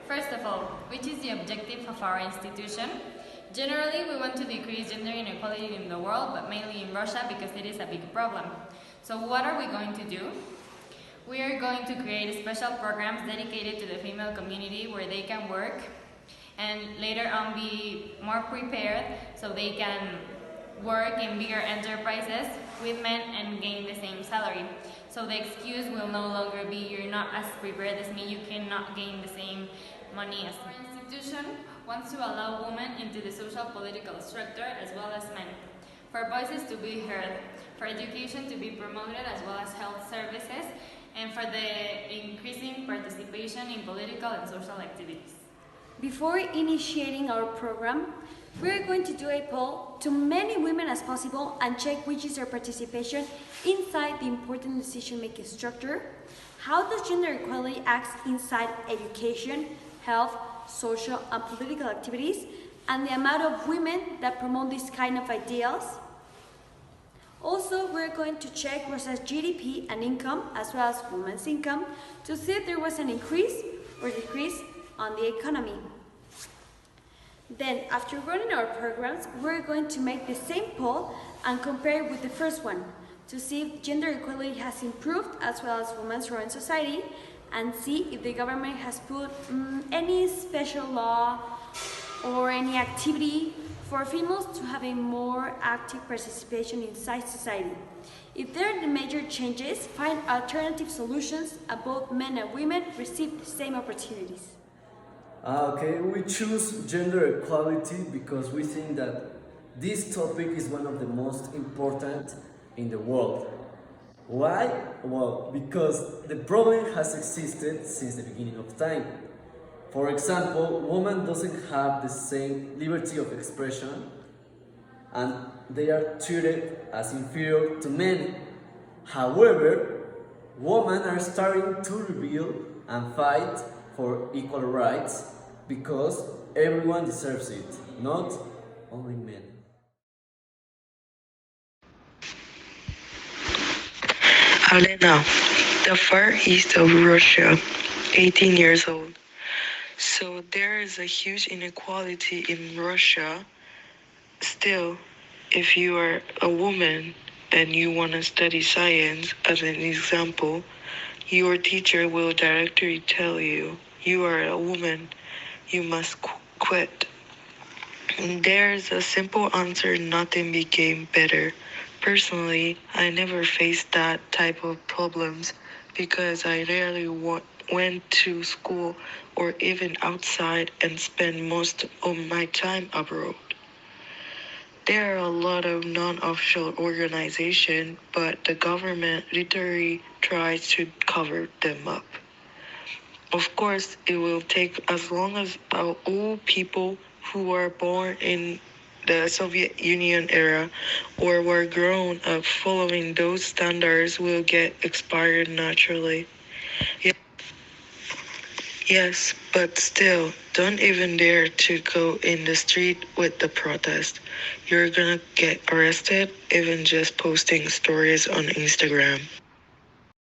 First of all, which is the objective of our institution? Generally, we want to decrease gender inequality in the world, but mainly in Russia because it is a big problem. So what are we going to do? We are going to create special programs dedicated to the female community where they can work and later on be more prepared so they can work in bigger enterprises with men and gain the same salary. So the excuse will no longer be you're not as prepared as me, you cannot gain the same money as me. Our institution wants to allow women into the social political structure as well as men, for voices to be heard, for education to be promoted as well as health services, and for the increasing participation in political and social activities. Before initiating our program, we are going to do a poll to many women as possible and check which is their participation inside the important decision-making structure, how does gender equality act inside education, health, social and political activities, and the amount of women that promote this kind of ideals. Also, we're going to check Russia's GDP and income, as well as women's income, to see if there was an increase or decrease on the economy. Then, after running our programs, we're going to make the same poll and compare it with the first one to see if gender equality has improved as well as women's role in society, and see if the government has put any special law or any activity for females to have a more active participation inside society. If there are the major changes, find alternative solutions and both men and women receive the same opportunities. Okay, we choose gender equality because we think that this topic is one of the most important in the world. Why? Well, because the problem has existed since the beginning of time. For example, women doesn't have the same liberty of expression and they are treated as inferior to men. However, women are starting to rebel and fight for equal rights because everyone deserves it, not only men. Alena, the far east of Russia, 18 years old. So there is a huge inequality in Russia. Still, if you are a woman and you want to study science, as an example, your teacher will directly tell you, you are a woman, you must quit. And there's a simple answer, nothing became better. Personally, I never faced that type of problems because I rarely went to school or even outside and spent most of my time abroad. There are a lot of non-official organizations, but the government literally tries to cover them up. Of course, it will take as long as all people who were born in the Soviet Union era or were grown up following those standards will get expired naturally. Yes, but still, don't even dare to go in the street with the protest. You're gonna get arrested even just posting stories on Instagram.